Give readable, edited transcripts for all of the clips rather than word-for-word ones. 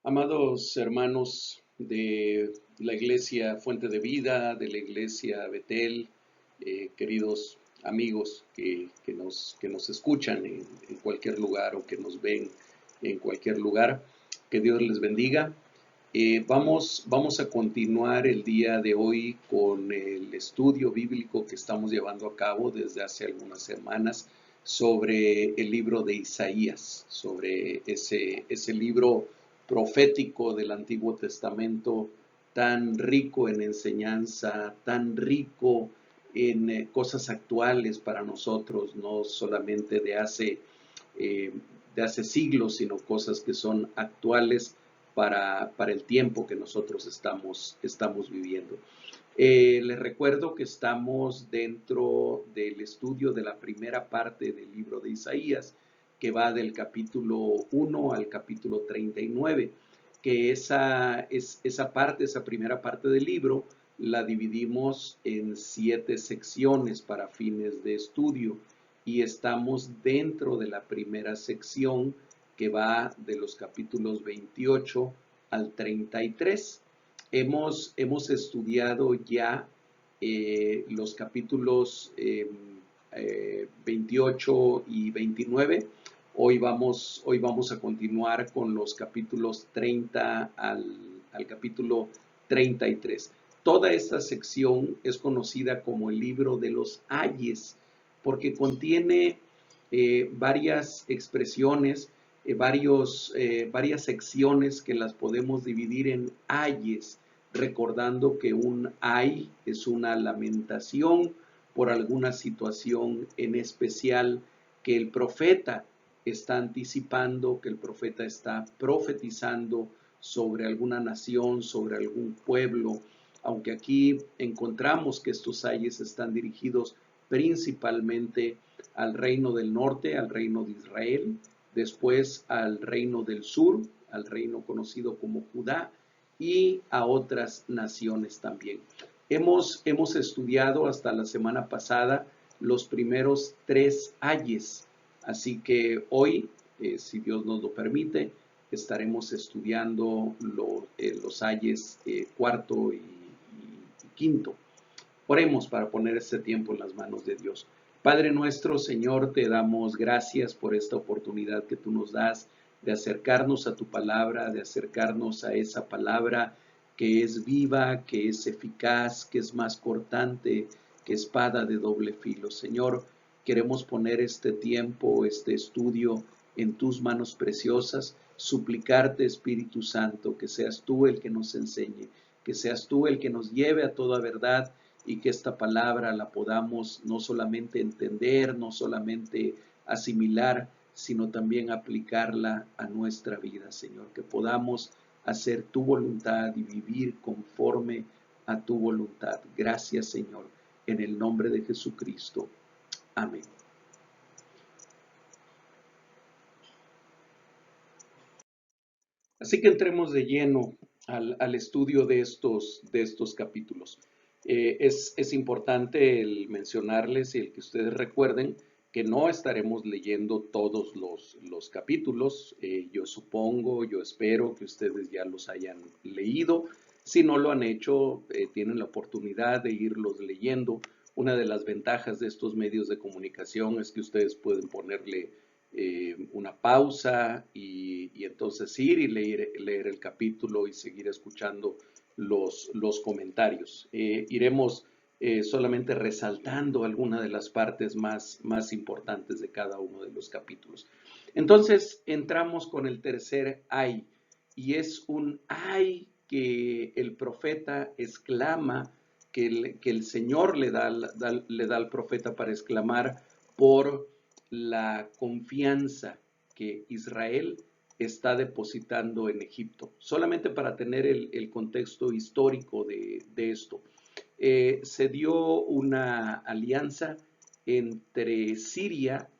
Amados hermanos de la Iglesia Fuente de Vida, de la Iglesia Betel, queridos amigos que nos escuchan en cualquier lugar o que nos ven en cualquier lugar, que Dios les bendiga. Vamos a continuar el día de hoy con el estudio bíblico que estamos llevando a cabo desde hace algunas semanas sobre el libro de Isaías, sobre ese libro profético del Antiguo Testamento, tan rico en enseñanza, tan rico en cosas actuales para nosotros, no solamente eh, de hace siglos, sino cosas que son actuales para el tiempo que nosotros estamos viviendo. Les recuerdo que estamos dentro del estudio de la primera parte del libro de Isaías, que va del capítulo 1 al capítulo 39, que esa primera parte del libro, la dividimos en 7 secciones para fines de estudio y estamos dentro de la primera sección que va de los capítulos 28 al 33. Hemos estudiado ya los capítulos 28 y 29. Hoy vamos a continuar con los capítulos 30 al capítulo 33. Toda esta sección es conocida como el libro de los ayes, porque contiene varias expresiones, varias secciones que las podemos dividir en ayes, recordando que un ay es una lamentación por alguna situación en especial que el profeta está anticipando, que el profeta está profetizando sobre alguna nación, sobre algún pueblo, aunque aquí encontramos que estos ayes están dirigidos principalmente al reino del norte, al reino de Israel, después al reino del sur, al reino conocido como Judá, y a otras naciones también. Hemos estudiado hasta la semana pasada los primeros 3 ayes, así que hoy, si Dios nos lo permite, estaremos estudiando los ayes cuarto y quinto. Oremos para poner este tiempo en las manos de Dios. Padre nuestro, Señor, te damos gracias por esta oportunidad que tú nos das de acercarnos a tu palabra, de acercarnos a esa palabra que es viva, que es eficaz, que es más cortante que espada de doble filo. Señor, queremos poner este tiempo, este estudio en tus manos preciosas, suplicarte, Espíritu Santo, que seas tú el que nos enseñe, que seas tú el que nos lleve a toda verdad y que esta palabra la podamos no solamente entender, no solamente asimilar, sino también aplicarla a nuestra vida, Señor, que podamos hacer tu voluntad y vivir conforme a tu voluntad. Gracias, Señor, en el nombre de Jesucristo. Amén. Así que entremos de lleno al estudio de estos capítulos. Es importante el mencionarles y el que ustedes recuerden que no estaremos leyendo todos los capítulos. Yo supongo, yo espero que ustedes ya los hayan leído. Si no lo han hecho, tienen la oportunidad de irlos leyendo. Una de las ventajas de estos medios de comunicación es que ustedes pueden ponerle una pausa y entonces ir y leer el capítulo y seguir escuchando los comentarios. Iremos solamente resaltando algunas de las partes más importantes de cada uno de los capítulos. Entonces entramos con el tercer ay, y es un ay que el profeta exclama, que el Señor le da al profeta para exclamar por la confianza que Israel está depositando en Egipto. Solamente para tener el contexto histórico de esto. Se dio una alianza entre Siria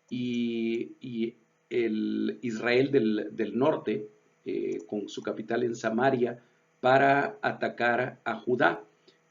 y el Israel del norte, con su capital en Samaria, para atacar a Judá.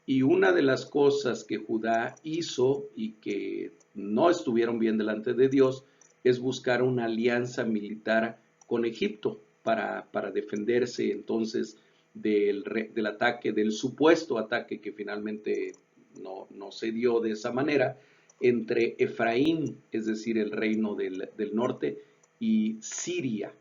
Y una de las cosas que Judá hizo y que no estuvieron bien delante de Dios es buscar una alianza militar con Egipto. para defenderse entonces del ataque, del supuesto ataque que finalmente no se dio de esa manera, entre Efraín, es decir, el reino del norte, y Siria,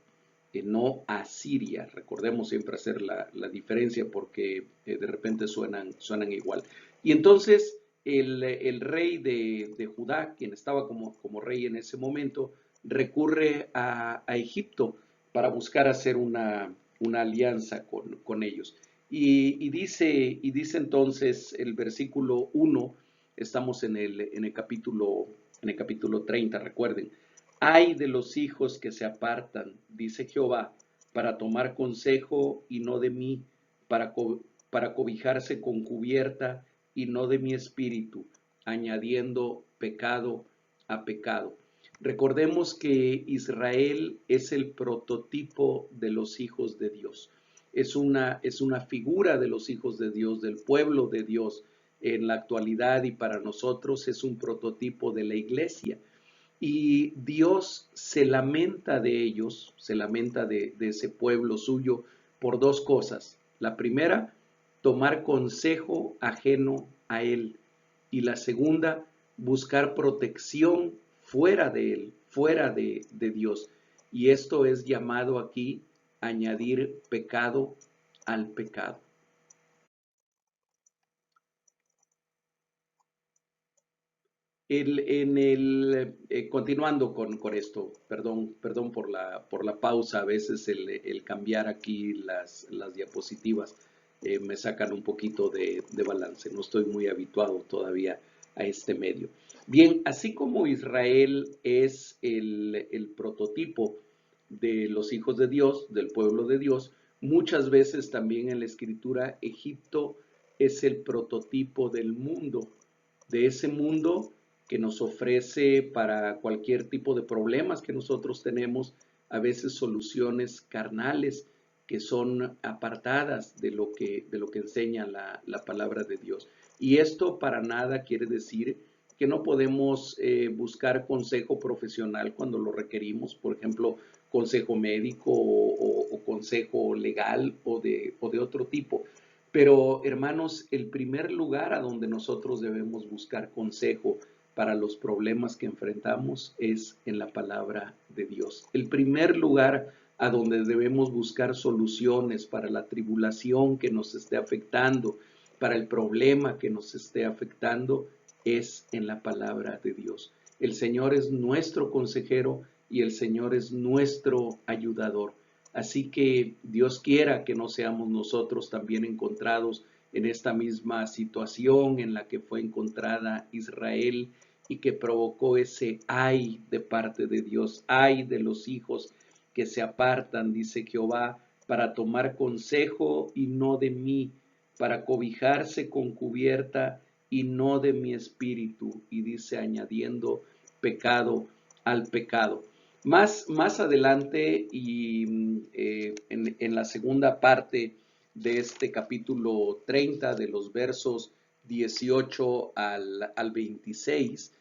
no Asiria. Recordemos siempre hacer la diferencia porque de repente suenan igual. Y entonces el rey de Judá, quien estaba como rey en ese momento, recurre a Egipto para buscar hacer una alianza con ellos. Y dice entonces el versículo 1, estamos en el capítulo 30, recuerden. Ay de los hijos que se apartan, dice Jehová, para tomar consejo y no de mí, para cobijarse con cubierta y no de mi espíritu, añadiendo pecado a pecado. Recordemos que Israel es el prototipo de los hijos de Dios. Es una figura de los hijos de Dios, del pueblo de Dios en la actualidad, y para nosotros es un prototipo de la iglesia. Y Dios se lamenta de ellos, se lamenta de ese pueblo suyo por dos cosas. La primera, tomar consejo ajeno a Él. Y la segunda, buscar protección fuera de Él, fuera de Dios. Y esto es llamado aquí añadir pecado al pecado. Continuando con esto, perdón por la pausa, a veces el cambiar aquí las diapositivas me sacan un poquito de balance, no estoy muy habituado todavía a este medio. Bien, así como Israel es el prototipo de los hijos de Dios, del pueblo de Dios, muchas veces también en la Escritura Egipto es el prototipo del mundo, de ese mundo que nos ofrece para cualquier tipo de problemas que nosotros tenemos, a veces soluciones carnales que son apartadas de lo que enseña la palabra de Dios. Y esto para nada quiere decir que no podemos buscar consejo profesional cuando lo requerimos, por ejemplo, consejo médico o consejo legal o de otro tipo. Pero, hermanos, el primer lugar a donde nosotros debemos buscar consejo para los problemas que enfrentamos es en la palabra de Dios. El primer lugar a donde debemos buscar soluciones para la tribulación que nos esté afectando, para el problema que nos esté afectando, es en la palabra de Dios. El Señor es nuestro consejero y el Señor es nuestro ayudador. Así que Dios quiera que no seamos nosotros también encontrados en esta misma situación en la que fue encontrada Israel y que provocó ese ay de parte de Dios, ay de los hijos que se apartan, dice Jehová, para tomar consejo y no de mí, para cobijarse con cubierta y no de mi espíritu, y dice añadiendo pecado al pecado. Más adelante y en la segunda parte de este capítulo 30, de los versos 18 al 26,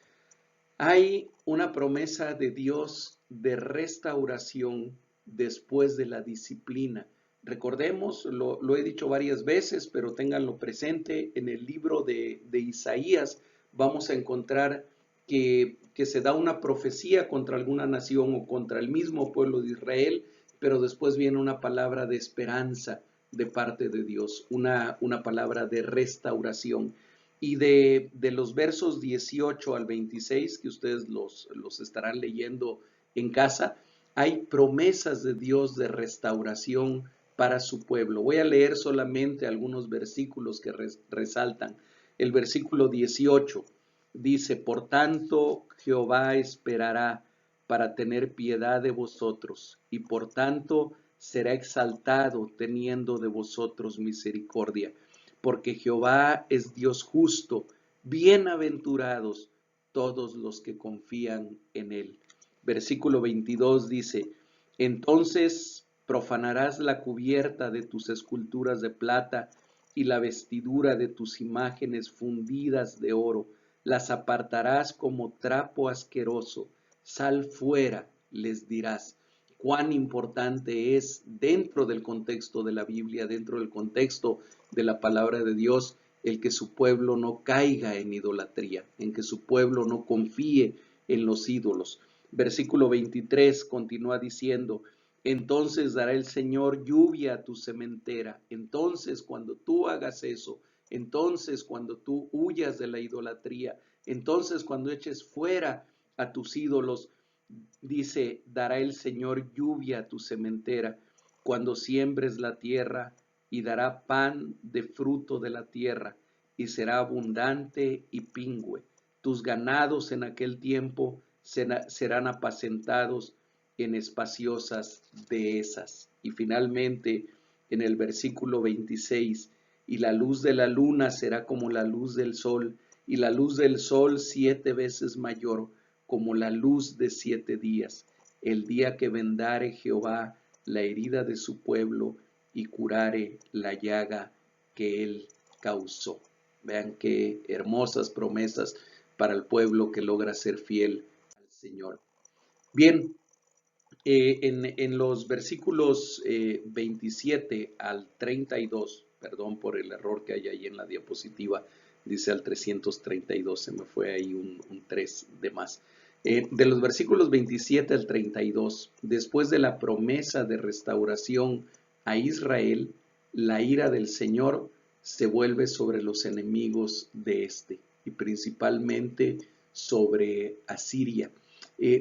hay una promesa de Dios de restauración después de la disciplina. Recordemos, lo he dicho varias veces, pero ténganlo presente, en el libro de Isaías vamos a encontrar que se da una profecía contra alguna nación o contra el mismo pueblo de Israel, pero después viene una palabra de esperanza de parte de Dios, una palabra de restauración. Y de los versos 18 al 26, que ustedes los estarán leyendo en casa, hay promesas de Dios de restauración para su pueblo. Voy a leer solamente algunos versículos que resaltan. El versículo 18 dice: por tanto Jehová esperará para tener piedad de vosotros, y por tanto será exaltado teniendo de vosotros misericordia. Porque Jehová es Dios justo, bienaventurados todos los que confían en Él. Versículo 22 dice: entonces profanarás la cubierta de tus esculturas de plata y la vestidura de tus imágenes fundidas de oro, las apartarás como trapo asqueroso. Sal fuera, les dirás. cuán importante es dentro del contexto de la Biblia, dentro del contexto de la palabra de Dios, el que su pueblo no caiga en idolatría, en que su pueblo no confíe en los ídolos. Versículo 23 continúa diciendo: entonces dará el Señor lluvia a tu sementera. Entonces, cuando tú hagas eso, entonces cuando tú huyas de la idolatría, entonces cuando eches fuera a tus ídolos, dice, dará el Señor lluvia a tu sementera cuando siembres la tierra, y dará pan de fruto de la tierra, y será abundante y pingüe. Tus ganados en aquel tiempo serán apacentados en espaciosas dehesas. Y finalmente, en el versículo 26, y la luz de la luna será como la luz del sol, y la luz del sol 7 veces mayor, como la luz de 7 días, el día que vendare Jehová la herida de su pueblo y curare la llaga que él causó. Vean qué hermosas promesas para el pueblo que logra ser fiel al Señor. Bien, en los versículos 27 al 32, perdón por el error que hay ahí en la diapositiva, dice al 332, se me fue ahí un 3 de más. De los versículos 27 al 32, después de la promesa de restauración a Israel, la ira del Señor se vuelve sobre los enemigos de este, y principalmente sobre Asiria.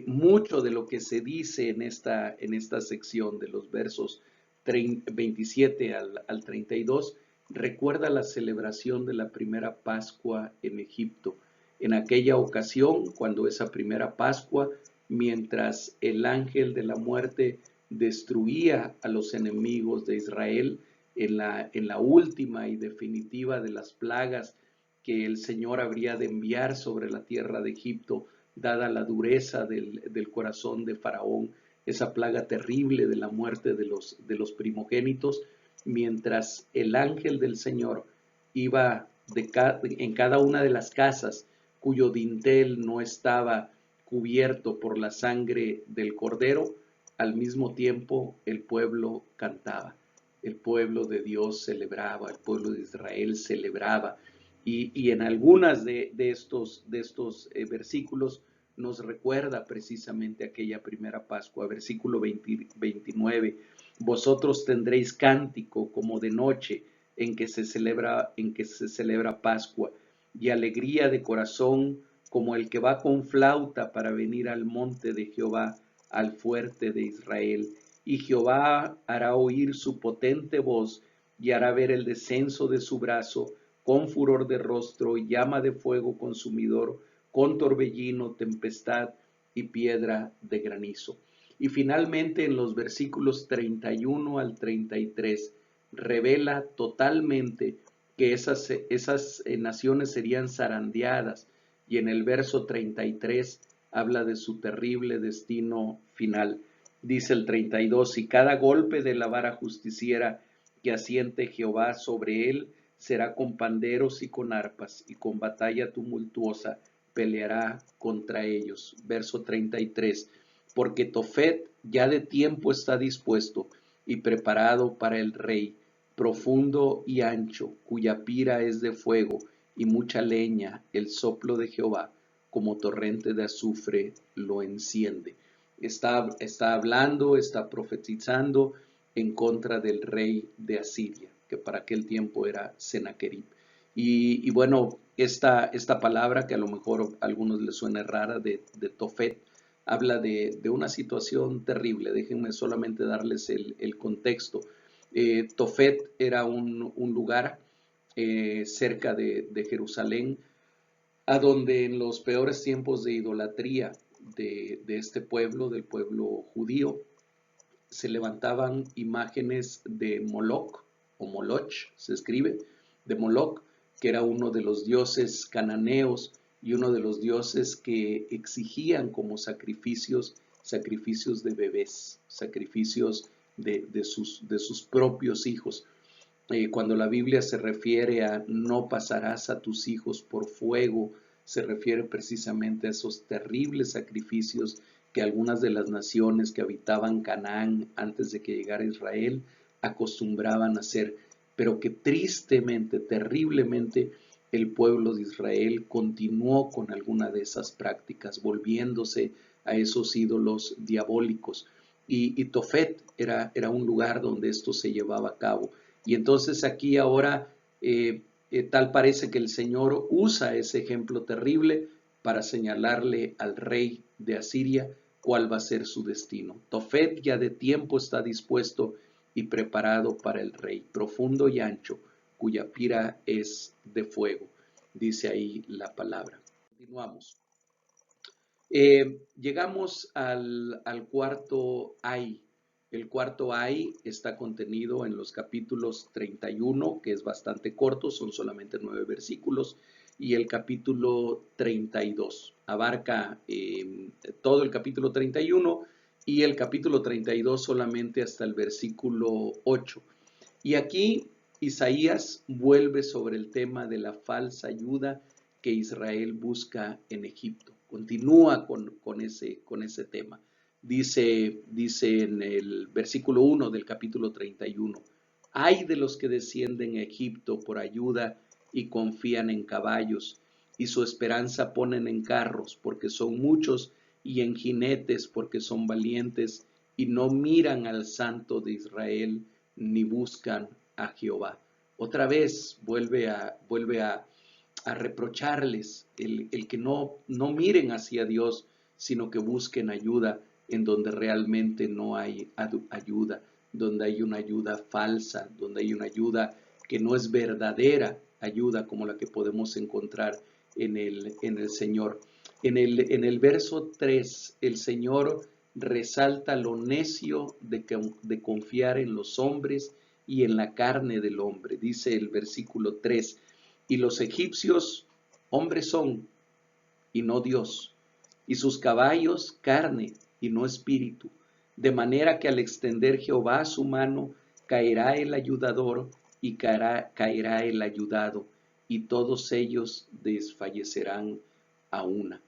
Mucho de lo que se dice en esta sección de los versos 27 al 32 recuerda la celebración de la primera Pascua en Egipto. En aquella ocasión, cuando esa primera Pascua, mientras el ángel de la muerte destruía a los enemigos de Israel, en la última y definitiva de las plagas que el Señor habría de enviar sobre la tierra de Egipto, dada la dureza del corazón de Faraón, esa plaga terrible de la muerte de los primogénitos, mientras el ángel del Señor iba en cada una de las casas cuyo dintel no estaba cubierto por la sangre del cordero, al mismo tiempo el pueblo cantaba, el pueblo de Dios celebraba, el pueblo de Israel celebraba. Y en algunas de estos versículos nos recuerda precisamente aquella primera Pascua. Versículo 29, vosotros tendréis cántico como de noche en que se celebra Pascua, y alegría de corazón como el que va con flauta para venir al monte de Jehová, al fuerte de Israel. Y Jehová hará oír su potente voz, y hará ver el descenso de su brazo, con furor de rostro, llama de fuego consumidor, con torbellino, tempestad y piedra de granizo. Y finalmente en los versículos 31 al 33 revela totalmente que esas naciones serían zarandeadas, y en el verso 33 habla de su terrible destino final. Dice el 32, y cada golpe de la vara justiciera que asiente Jehová sobre él será con panderos y con arpas, y con batalla tumultuosa peleará contra ellos. Verso 33, porque Tofet ya de tiempo está dispuesto y preparado para el rey, profundo y ancho, cuya pira es de fuego y mucha leña, el soplo de Jehová, como torrente de azufre, lo enciende. Está hablando, está profetizando en contra del rey de Asiria, que para aquel tiempo era Sennacherib. Y bueno, esta palabra que a lo mejor a algunos les suena rara, de Tofet, habla de una situación terrible. Déjenme solamente darles el contexto. Tofet era un lugar cerca de Jerusalén, a donde en los peores tiempos de idolatría de este pueblo, del pueblo judío, se levantaban imágenes de Moloch, o Moloch se escribe, de Moloch, que era uno de los dioses cananeos y uno de los dioses que exigían como sacrificios de bebés, sacrificios de sus propios hijos. Cuando la Biblia se refiere a no pasarás a tus hijos por fuego, se refiere precisamente a esos terribles sacrificios que algunas de las naciones que habitaban Canaán antes de que llegara Israel acostumbraban a hacer, pero que tristemente, terriblemente, el pueblo de Israel continuó con alguna de esas prácticas, volviéndose a esos ídolos diabólicos. Y Tofet era un lugar donde esto se llevaba a cabo. Y entonces aquí ahora tal parece que el Señor usa ese ejemplo terrible para señalarle al rey de Asiria cuál va a ser su destino. Tofet ya de tiempo está dispuesto y preparado para el rey, profundo y ancho, cuya pira es de fuego, dice ahí la palabra. Continuamos. Llegamos al cuarto ay. El cuarto ay está contenido en los capítulos 31, que es bastante corto, son solamente 9 versículos, y el capítulo 32. Abarca todo el capítulo 31 y el capítulo 32 solamente hasta el versículo 8. Y aquí Isaías vuelve sobre el tema de la falsa ayuda que Israel busca en Egipto. Continúa con ese tema. Dice en el versículo 1 del capítulo 31, hay de los que descienden a Egipto por ayuda y confían en caballos, y su esperanza ponen en carros, porque son muchos, y en jinetes, porque son valientes, y no miran al Santo de Israel, ni buscan a Jehová. Otra vez vuelve a reprocharles el que no miren hacia Dios, sino que busquen ayuda en donde realmente no hay ayuda, donde hay una ayuda falsa, donde hay una ayuda que no es verdadera ayuda como la que podemos encontrar en el Señor. En el verso 3, el Señor resalta lo necio de confiar en los hombres y en la carne del hombre. Dice el versículo 3, y los egipcios hombres son y no Dios, y sus caballos carne y no espíritu, de manera que al extender Jehová su mano, caerá el ayudador y caerá el ayudado, y todos ellos desfallecerán a una.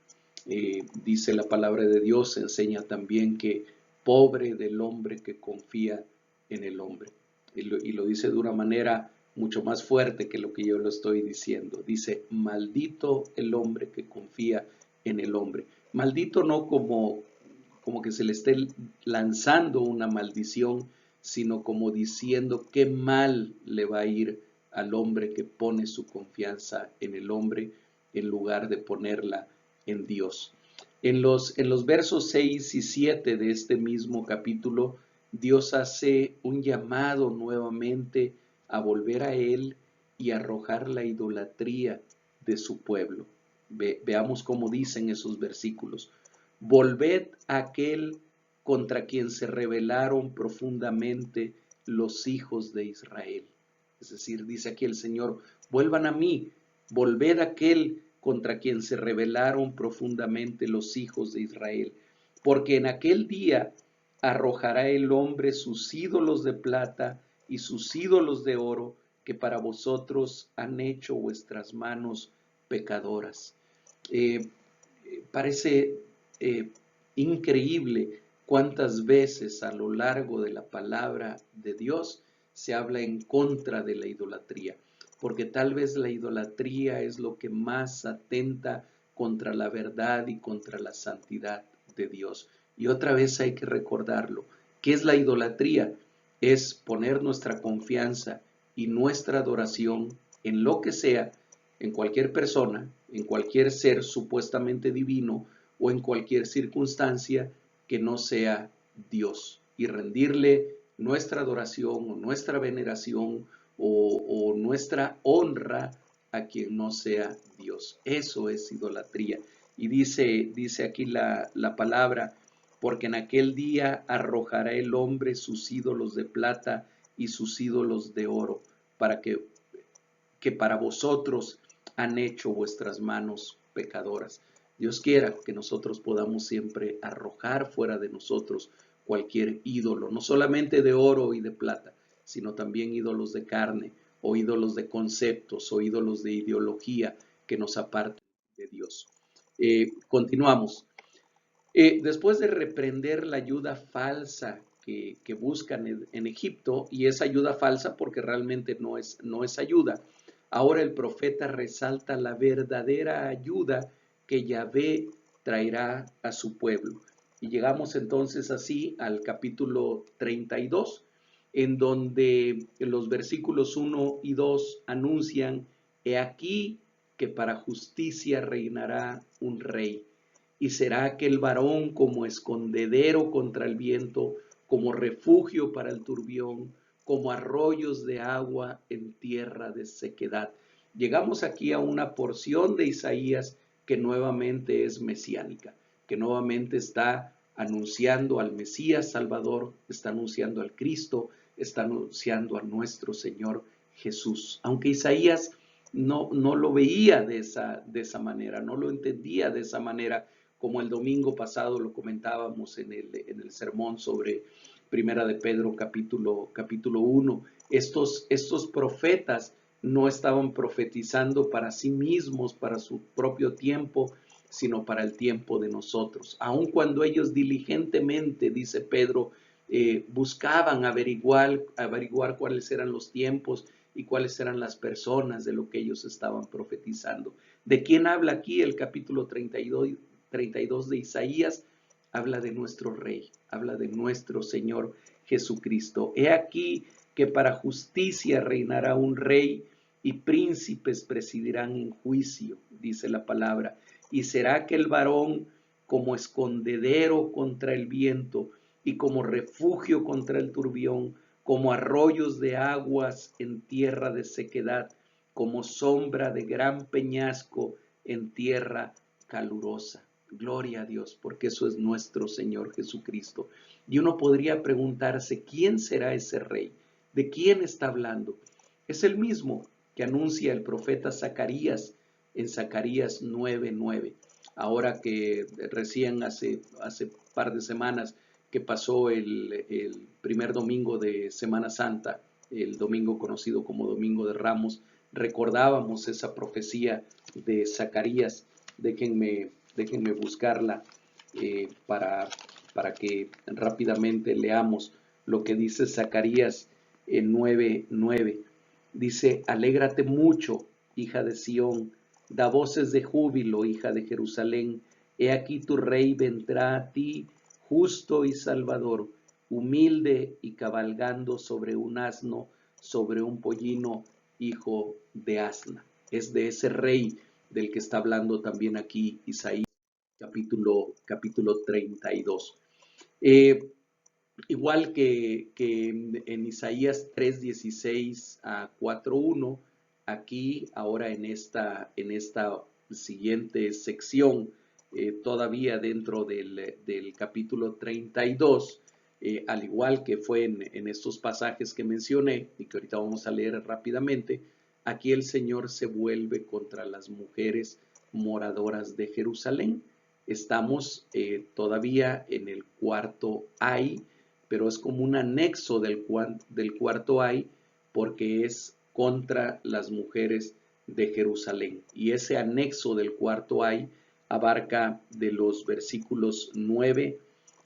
Dice la palabra de Dios, enseña también que pobre del hombre que confía en el hombre. Y lo dice de una manera mucho más fuerte que lo que yo lo estoy diciendo. Dice, maldito el hombre que confía en el hombre. Maldito no como que se le esté lanzando una maldición, sino como diciendo qué mal le va a ir al hombre que pone su confianza en el hombre en lugar de ponerla en Dios. En los versos 6 y 7 de este mismo capítulo, Dios hace un llamado nuevamente a volver a Él y arrojar la idolatría de su pueblo. Veamos cómo dicen esos versículos. Volved a aquel contra quien se rebelaron profundamente los hijos de Israel. Es decir, dice aquí el Señor, vuelvan a mí, volved a aquel contra quien se rebelaron profundamente los hijos de Israel, porque en aquel día arrojará el hombre sus ídolos de plata y sus ídolos de oro que para vosotros han hecho vuestras manos pecadoras. Parece increíble cuántas veces a lo largo de la palabra de Dios se habla en contra de la idolatría, porque tal vez la idolatría es lo que más atenta contra la verdad y contra la santidad de Dios. Y otra vez hay que recordarlo. ¿Qué es la idolatría? Es poner nuestra confianza y nuestra adoración en lo que sea, en cualquier persona, en cualquier ser supuestamente divino o en cualquier circunstancia que no sea Dios, y rendirle nuestra adoración o nuestra veneración o nuestra honra a quien no sea Dios. Eso es idolatría. Y dice aquí la palabra, porque en aquel día arrojará el hombre sus ídolos de plata y sus ídolos de oro, para que para vosotros han hecho vuestras manos pecadoras. Dios quiera que nosotros podamos siempre arrojar fuera de nosotros cualquier ídolo, no solamente de oro y de plata, sino también ídolos de carne o ídolos de conceptos o ídolos de ideología que nos aparten de Dios. Continuamos. Después de reprender la ayuda falsa que buscan en Egipto, y es ayuda falsa porque realmente no es ayuda, ahora el profeta resalta la verdadera ayuda que Yahvé traerá a su pueblo. Y llegamos entonces así al capítulo 32, en donde los versículos 1 y 2 anuncian: He aquí que para justicia reinará un rey, y será aquel varón como escondedero contra el viento, como refugio para el turbión, como arroyos de agua en tierra de sequedad. Llegamos aquí a una porción de Isaías que nuevamente es mesiánica, que nuevamente está anunciando al Mesías Salvador, está anunciando al Cristo, está anunciando a nuestro Señor Jesús. Aunque Isaías no lo veía de esa manera, no lo entendía de esa manera, como el domingo pasado lo comentábamos en el sermón sobre Primera de Pedro capítulo 1. Estos profetas no estaban profetizando para sí mismos, para su propio tiempo, sino para el tiempo de nosotros. Aun cuando ellos diligentemente, dice Pedro, buscaban averiguar cuáles eran los tiempos y cuáles eran las personas de lo que ellos estaban profetizando. ¿De quién habla aquí el capítulo 32 de Isaías? Habla de nuestro Rey, habla de nuestro Señor Jesucristo. He aquí que para justicia reinará un Rey, y príncipes presidirán en juicio, dice la palabra. Y será aquel varón como escondedero contra el viento, y como refugio contra el turbión, como arroyos de aguas en tierra de sequedad, como sombra de gran peñasco en tierra calurosa. Gloria a Dios, porque eso es nuestro Señor Jesucristo. Y uno podría preguntarse, ¿quién será ese rey? ¿De quién está hablando? Es el mismo que anuncia el profeta Zacarías en Zacarías 9:9. Ahora que recién hace par de semanas que pasó el primer domingo de Semana Santa, el domingo conocido como Domingo de Ramos, recordábamos esa profecía de Zacarías. Déjenme buscarla para que rápidamente leamos lo que dice Zacarías en 9:9. Dice: Alégrate mucho, hija de Sión, da voces de júbilo, hija de Jerusalén. He aquí tu rey vendrá a ti, justo y salvador, humilde y cabalgando sobre un asno, sobre un pollino, hijo de asna. Es de ese rey del que está hablando también aquí Isaías capítulo 32. Eh, Igual que en Isaías 3:16 a 4:1, aquí ahora en esta siguiente sección, todavía dentro del capítulo 32, al igual que fue en estos pasajes que mencioné y que ahorita vamos a leer rápidamente, aquí el Señor se vuelve contra las mujeres moradoras de Jerusalén. Estamos todavía en el cuarto ay, pero es como un anexo del cuarto ay, porque es contra las mujeres de Jerusalén. Y ese anexo del cuarto ay abarca de los versículos 9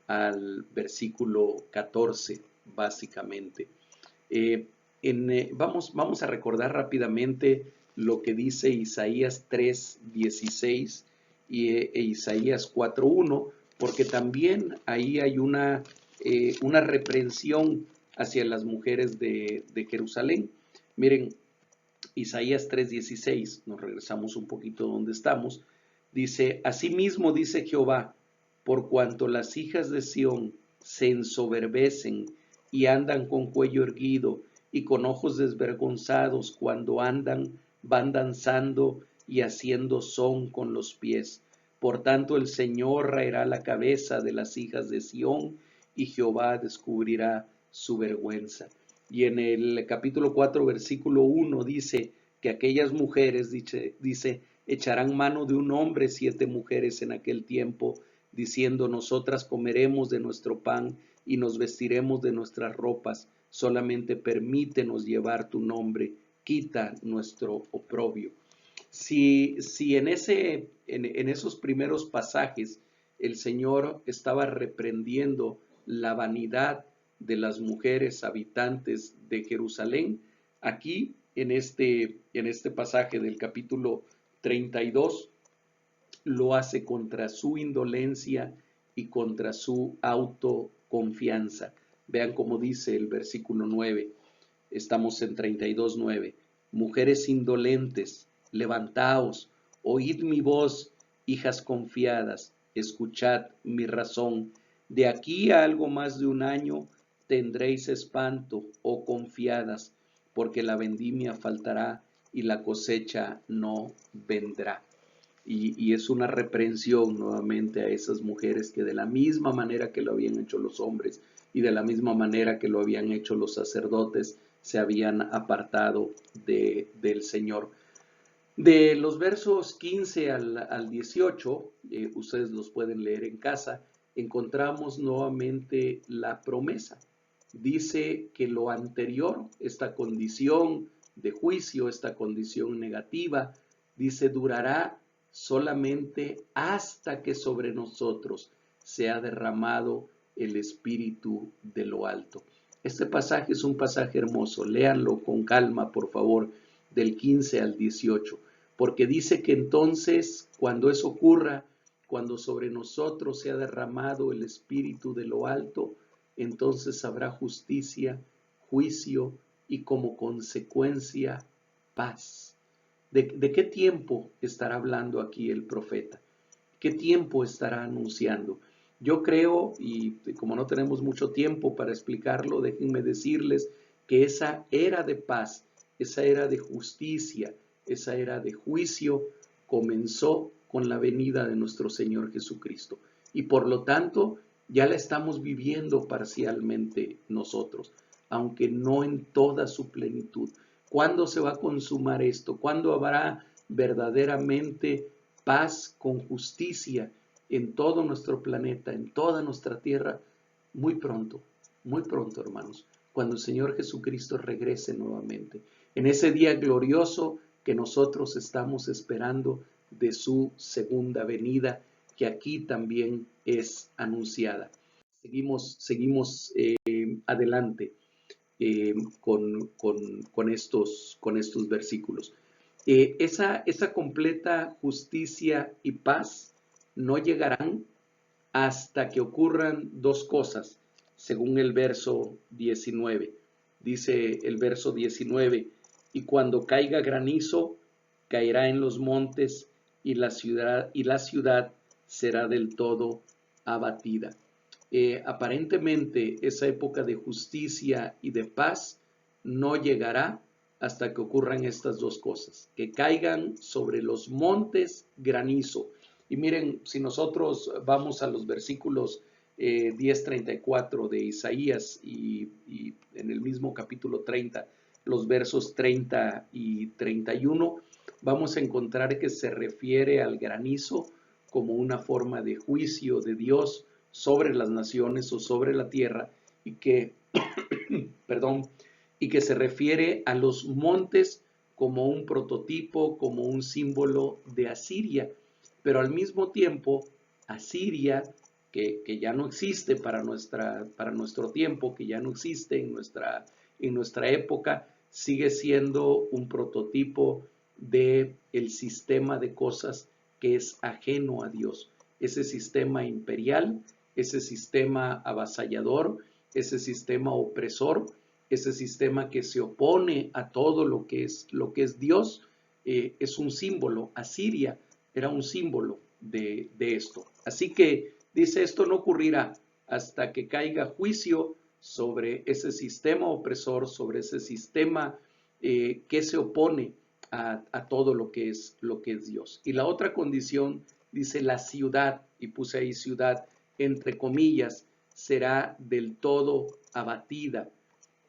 al versículo 14, básicamente. Vamos a recordar rápidamente lo que dice Isaías 3:16 e Isaías 4:1, porque también ahí hay una reprensión hacia las mujeres de Jerusalén. Miren, Isaías 3:16, nos regresamos un poquito donde estamos, dice: Asimismo dice Jehová, por cuanto las hijas de Sión se ensoberbecen y andan con cuello erguido y con ojos desvergonzados cuando van danzando y haciendo son con los pies. Por tanto el Señor raerá la cabeza de las hijas de Sión, y Jehová descubrirá su vergüenza. Y en el capítulo 4, versículo 1 dice que aquellas mujeres, dice, echarán mano de un hombre 7 mujeres en aquel tiempo, diciendo: nosotras comeremos de nuestro pan y nos vestiremos de nuestras ropas, solamente permítenos llevar tu nombre, quita nuestro oprobio. Si en esos primeros pasajes el Señor estaba reprendiendo la vanidad de las mujeres habitantes de Jerusalén. Aquí, en este pasaje del capítulo 32, lo hace contra su indolencia y contra su autoconfianza. Vean cómo dice el versículo 9. Estamos en 32:9. Mujeres indolentes, levantaos, oíd mi voz, hijas confiadas, escuchad mi razón. De aquí a algo más de un año tendréis espanto, oh confiadas, porque la vendimia faltará y la cosecha no vendrá. Y es una reprensión nuevamente a esas mujeres que de la misma manera que lo habían hecho los hombres y de la misma manera que lo habían hecho los sacerdotes, se habían apartado del Señor. De los versos 15 al 18, ustedes los pueden leer en casa, encontramos nuevamente la promesa. Dice que lo anterior, esta condición de juicio, esta condición negativa, dice durará solamente hasta que sobre nosotros sea derramado el Espíritu de lo alto. Este pasaje es un pasaje hermoso, léanlo con calma, por favor, del 15 al 18, porque dice que entonces, cuando eso ocurra, cuando sobre nosotros sea derramado el Espíritu de lo alto, entonces habrá justicia, juicio y como consecuencia paz. ¿De qué tiempo estará hablando aquí el profeta? ¿Qué tiempo estará anunciando? Yo creo, y como no tenemos mucho tiempo para explicarlo, déjenme decirles que esa era de paz, esa era de justicia, esa era de juicio, comenzó con la venida de nuestro Señor Jesucristo. Y por lo tanto, ya la estamos viviendo parcialmente nosotros, aunque no en toda su plenitud. ¿Cuándo se va a consumar esto? ¿Cuándo habrá verdaderamente paz con justicia en todo nuestro planeta, en toda nuestra tierra? Muy pronto, hermanos, cuando el Señor Jesucristo regrese nuevamente, en ese día glorioso que nosotros estamos esperando de su segunda venida, que aquí también es anunciada. Seguimos adelante con estos versículos. Esa completa justicia y paz no llegarán hasta que ocurran dos cosas, según el verso 19. Dice el verso 19, y cuando caiga granizo, caerá en los montes y la ciudad será del todo abatida. Aparentemente esa época de justicia y de paz no llegará hasta que ocurran estas dos cosas, que caigan sobre los montes granizo. Y miren, si nosotros vamos a los versículos 10:34 de Isaías y en el mismo capítulo 30, los versos 30 y 31, vamos a encontrar que se refiere al granizo como una forma de juicio de Dios sobre las naciones o sobre la tierra, y que, y que se refiere a los montes como un prototipo, como un símbolo de Asiria, pero al mismo tiempo Asiria, que ya no existe para nuestro tiempo, que ya no existe en nuestra época, sigue siendo un prototipo de el sistema de cosas que es ajeno a Dios, ese sistema imperial, ese sistema avasallador, ese sistema opresor, ese sistema que se opone a todo lo que es Dios, es un símbolo. Asiria era un símbolo de esto. Así que dice, esto no ocurrirá hasta que caiga juicio sobre ese sistema opresor, sobre ese sistema que se opone a todo lo que es Dios. Y la otra condición dice la ciudad, y puse ahí ciudad entre comillas, será del todo abatida.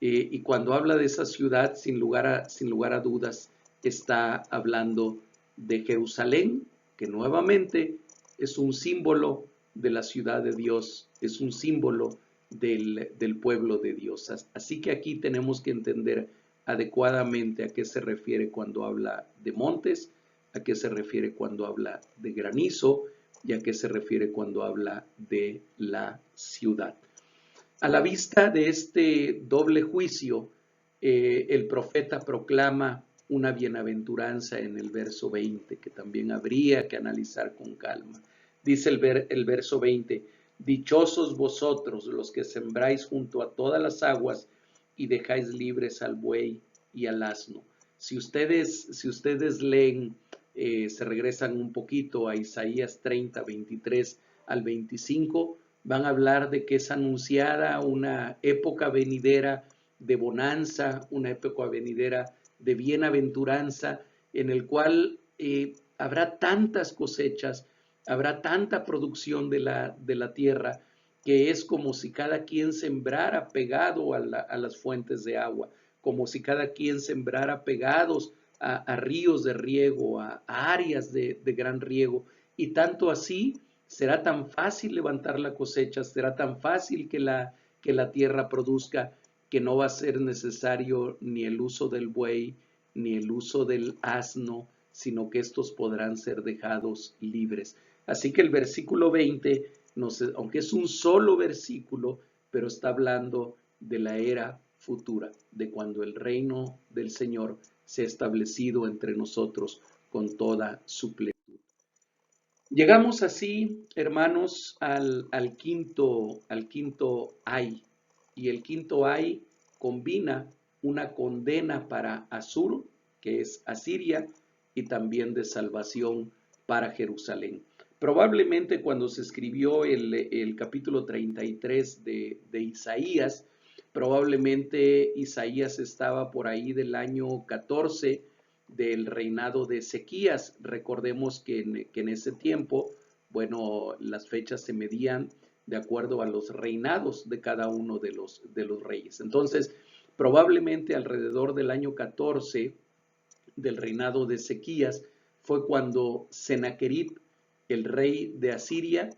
Y cuando habla de esa ciudad, sin lugar a dudas, está hablando de Jerusalén, que nuevamente es un símbolo de la ciudad de Dios, es un símbolo del pueblo de Dios. Así que aquí tenemos que entender adecuadamente a qué se refiere cuando habla de montes, a qué se refiere cuando habla de granizo, y a qué se refiere cuando habla de la ciudad. A la vista de este doble juicio, el profeta proclama una bienaventuranza en el verso 20, que también habría que analizar con calma. Dice el verso 20, dichosos vosotros los que sembráis junto a todas las aguas y dejáis libres al buey y al asno. Si ustedes leen, se regresan un poquito a Isaías 30, 23 al 25, van a hablar de que es anunciada una época venidera de bonanza, una época venidera de bienaventuranza, en el cual habrá tantas cosechas, habrá tanta producción de la tierra, que es como si cada quien sembrara pegado a las fuentes de agua, como si cada quien sembrara pegados a ríos de riego, a áreas de gran riego, y tanto así será tan fácil levantar la cosecha, será tan fácil que la tierra produzca, que no va a ser necesario ni el uso del buey, ni el uso del asno, sino que estos podrán ser dejados libres. Así que el versículo 20, aunque es un solo versículo, pero está hablando de la era futura, de cuando el reino del Señor se ha establecido entre nosotros con toda su plenitud. Llegamos así, hermanos, al quinto ay, y el quinto ay combina una condena para Asur, que es Asiria, y también de salvación para Jerusalén. Probablemente cuando se escribió el capítulo 33 de Isaías, probablemente Isaías estaba por ahí del año 14 del reinado de Ezequías. Recordemos que en ese tiempo, bueno, las fechas se medían de acuerdo a los reinados de cada uno de los reyes. Entonces, probablemente alrededor del año 14 del reinado de Ezequías fue cuando Sennacherib, el rey de Asiria,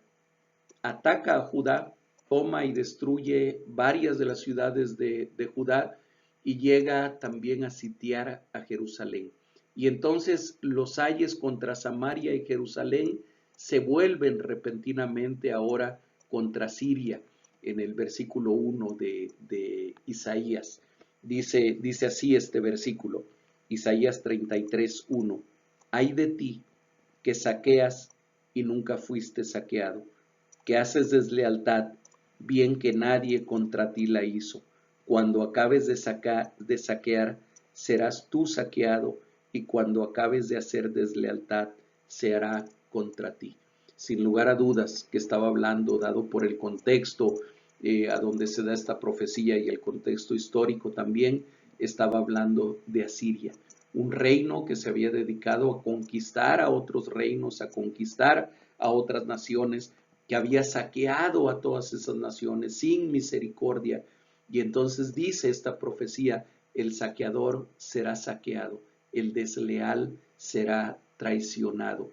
ataca a Judá, toma y destruye varias de las ciudades de Judá y llega también a sitiar a Jerusalén. Y entonces los ayes contra Samaria y Jerusalén se vuelven repentinamente ahora contra Siria, en el versículo 1 de Isaías. Dice así este versículo, Isaías 33, 1. Ay de ti que saqueas y nunca fuiste saqueado, que haces deslealtad, bien que nadie contra ti la hizo. Cuando acabes de saquear, serás tú saqueado, y cuando acabes de hacer deslealtad, se hará contra ti. Sin lugar a dudas que estaba hablando, dado por el contexto a donde se da esta profecía y el contexto histórico también, estaba hablando de Asiria, un reino que se había dedicado a conquistar a otros reinos, a conquistar a otras naciones, que había saqueado a todas esas naciones sin misericordia. Y entonces dice esta profecía, el saqueador será saqueado, el desleal será traicionado.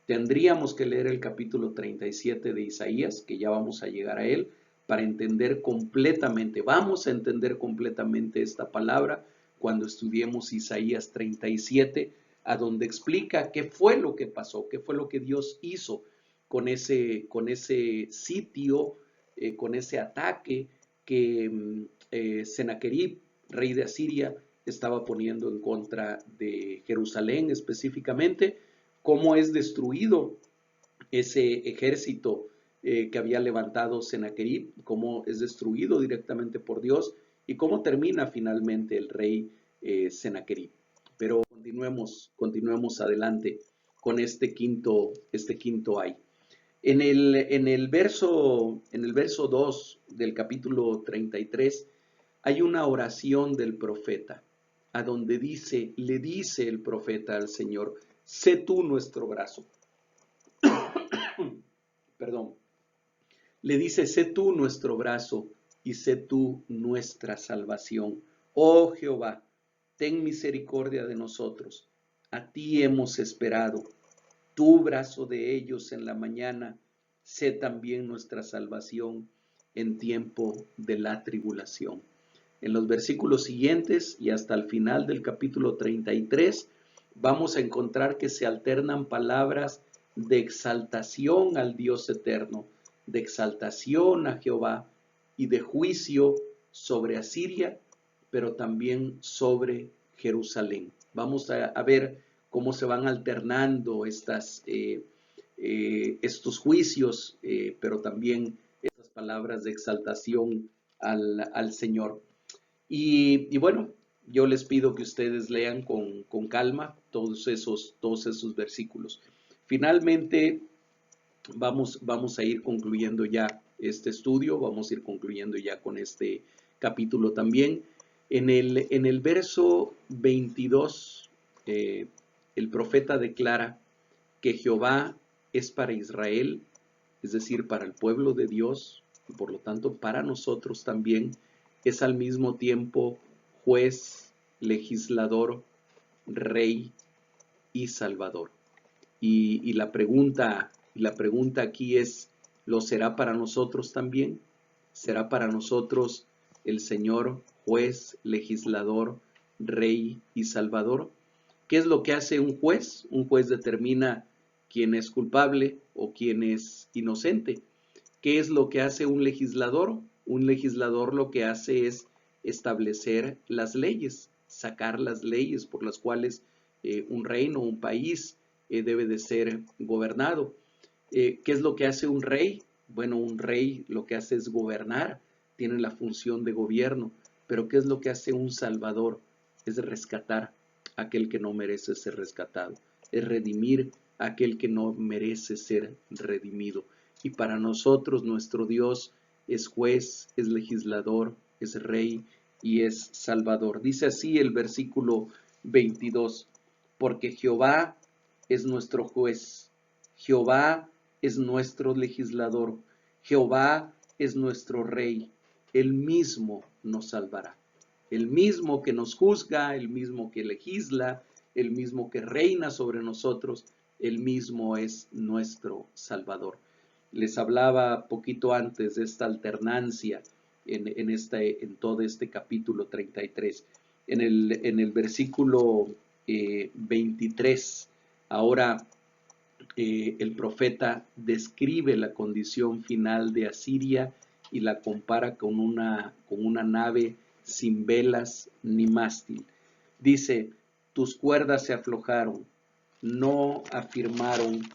Tendríamos que leer el capítulo 37 de Isaías, que ya vamos a llegar a él, para entender completamente, vamos a entender completamente esta palabra cuando estudiemos Isaías 37, a donde explica qué fue lo que pasó, qué fue lo que Dios hizo con ese sitio, con ese ataque que Sennacherib, rey de Asiria, estaba poniendo en contra de Jerusalén específicamente, cómo es destruido ese ejército que había levantado Sennacherib, cómo es destruido directamente por Dios y cómo termina finalmente el rey Sennacherib. Pero continuemos adelante con este quinto ay. En el verso 2 del capítulo 33 hay una oración del profeta, a donde le dice el profeta al Señor, sé tú nuestro brazo. Perdón. Le dice, sé tú nuestro brazo y sé tú nuestra salvación. Oh Jehová, ten misericordia de nosotros. A ti hemos esperado. Tu brazo de ellos en la mañana, sé también nuestra salvación en tiempo de la tribulación. En los versículos siguientes y hasta el final del capítulo 33, vamos a encontrar que se alternan palabras de exaltación al Dios eterno, de exaltación a Jehová y de juicio sobre Asiria, pero también sobre Jerusalén. Vamos a ver cómo se van alternando estos juicios, pero también estas palabras de exaltación al Señor. Y bueno, yo les pido que ustedes lean con calma todos esos versículos. Finalmente, vamos a ir concluyendo ya este estudio, vamos a ir concluyendo ya con este capítulo también. En el verso 22, el profeta declara que Jehová es para Israel, es decir, para el pueblo de Dios, y por lo tanto para nosotros también, es al mismo tiempo juez, legislador, rey y salvador. Y la pregunta aquí es, ¿lo será para nosotros también? ¿Será para nosotros el Señor juez, legislador, rey y salvador? ¿Qué es lo que hace un juez? Un juez determina quién es culpable o quién es inocente. ¿Qué es lo que hace un legislador? Un legislador lo que hace es establecer las leyes, sacar las leyes por las cuales un reino, un país debe de ser gobernado. ¿Qué es lo que hace un rey? Bueno, un rey lo que hace es gobernar, tiene la función de gobierno, pero ¿qué es lo que hace un salvador? Es rescatar a aquel que no merece ser rescatado, es redimir a aquel que no merece ser redimido. Y para nosotros nuestro Dios es juez, es legislador, es rey y es salvador. Dice así el versículo 22, porque Jehová es nuestro juez, Jehová es nuestro legislador, Jehová es nuestro rey, él mismo nos salvará. El mismo que nos juzga, el mismo que legisla, el mismo que reina sobre nosotros, el mismo es nuestro Salvador. Les hablaba poquito antes de esta alternancia en todo este capítulo 33. En el versículo 23, ahora el profeta describe la condición final de Asiria y la compara con una nave sin velas ni mástil. Dice, tus cuerdas se aflojaron, no afirmaron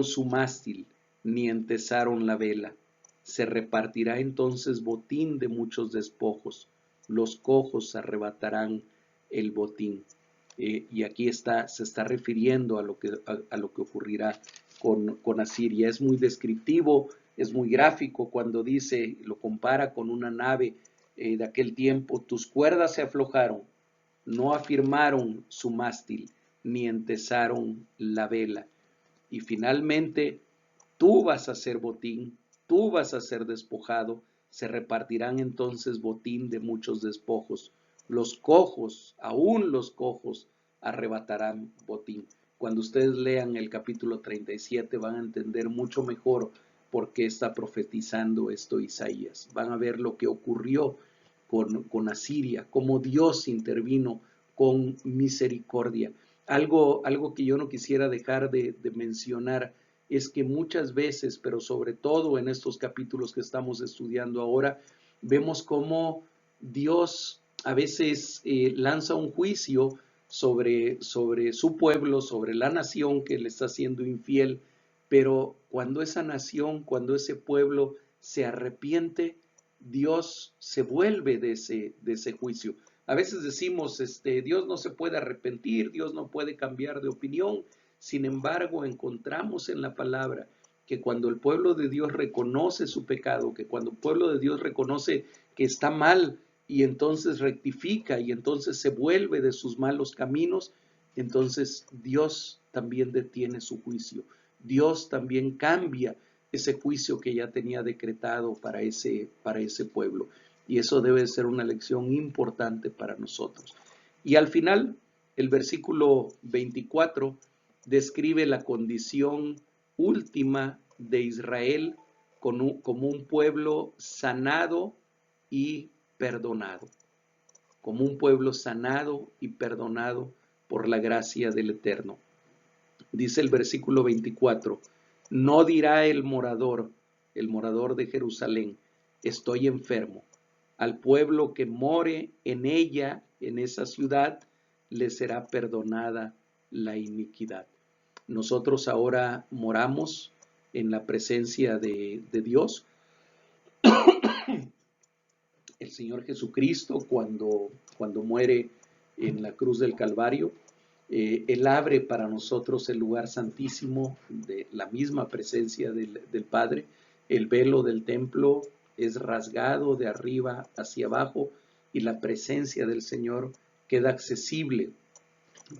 su mástil, ni entesaron la vela. Se repartirá entonces botín de muchos despojos, los cojos arrebatarán el botín. Y aquí se está refiriendo a lo que ocurrirá con Asiria. Es muy descriptivo, es muy gráfico cuando dice, lo compara con una nave de aquel tiempo, tus cuerdas se aflojaron, no afirmaron su mástil, ni entesaron la vela. Y finalmente, tú vas a ser botín, tú vas a ser despojado, se repartirán entonces botín de muchos despojos. Los cojos, aún los cojos, arrebatarán botín. Cuando ustedes lean el capítulo 37 van a entender mucho mejor por qué está profetizando esto Isaías. Van a ver lo que ocurrió con Asiria, cómo Dios intervino con misericordia. Algo que yo no quisiera dejar de mencionar es que muchas veces, pero sobre todo en estos capítulos que estamos estudiando ahora, vemos cómo Dios a veces lanza un juicio sobre su pueblo, sobre la nación que le está siendo infiel, pero cuando esa nación, cuando ese pueblo se arrepiente, Dios se vuelve de ese juicio. A veces decimos, Dios no se puede arrepentir, Dios no puede cambiar de opinión. Sin embargo, encontramos en la palabra que cuando el pueblo de Dios reconoce su pecado, que cuando el pueblo de Dios reconoce que está mal y entonces rectifica y entonces se vuelve de sus malos caminos, entonces Dios también detiene su juicio. Dios también cambia ese juicio que ya tenía decretado para ese pueblo. Y eso debe ser una lección importante para nosotros. Y al final, el versículo 24 describe la condición última de Israel como un pueblo sanado y perdonado. Como un pueblo sanado y perdonado por la gracia del Eterno. Dice el versículo 24, no dirá el morador de Jerusalén, estoy enfermo. Al pueblo que more en ella, en esa ciudad, le será perdonada la iniquidad. Nosotros ahora moramos en la presencia de Dios. El Señor Jesucristo, cuando muere en la cruz del Calvario, Él abre para nosotros el lugar santísimo de la misma presencia del Padre. El velo del templo es rasgado de arriba hacia abajo y la presencia del Señor queda accesible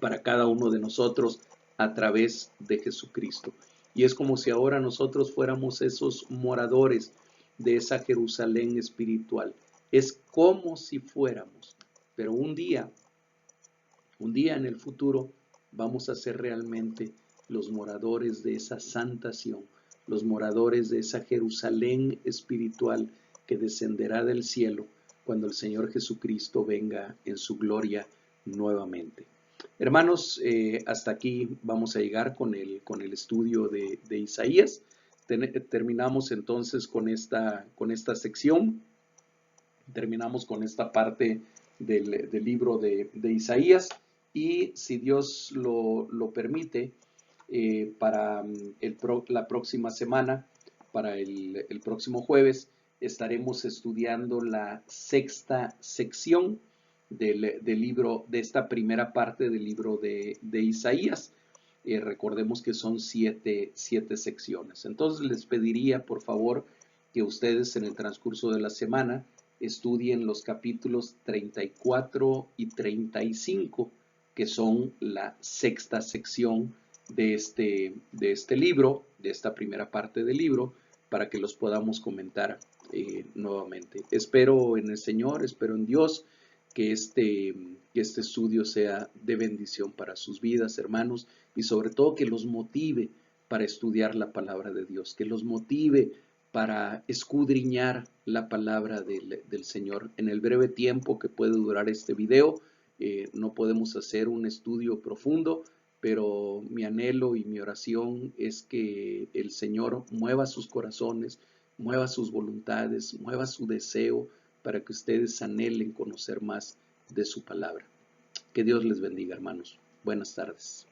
para cada uno de nosotros a través de Jesucristo. Y es como si ahora nosotros fuéramos esos moradores de esa Jerusalén espiritual. Es como si fuéramos, pero un día en el futuro, vamos a ser realmente los moradores de esa santa Sión, los moradores de esa Jerusalén espiritual que descenderá del cielo cuando el Señor Jesucristo venga en su gloria nuevamente. Hermanos, hasta aquí vamos a llegar con el estudio de Isaías. Terminamos entonces con esta sección, terminamos con esta parte del libro de Isaías. Y si Dios lo permite, para la próxima semana, para el próximo jueves, estaremos estudiando la sexta sección del libro, de esta primera parte del libro de Isaías. Recordemos que son siete secciones. Entonces les pediría, por favor, que ustedes en el transcurso de la semana estudien los capítulos 34 y 35, que son la sexta sección de este libro, de esta primera parte del libro, para que los podamos comentar nuevamente. Espero en el Señor, espero en Dios que este estudio sea de bendición para sus vidas, hermanos, y sobre todo que los motive para estudiar la palabra de Dios, que los motive para escudriñar la palabra del Señor. En el breve tiempo que puede durar este video, no podemos hacer un estudio profundo, pero mi anhelo y mi oración es que el Señor mueva sus corazones, mueva sus voluntades, mueva su deseo para que ustedes anhelen conocer más de su palabra. Que Dios les bendiga, hermanos. Buenas tardes.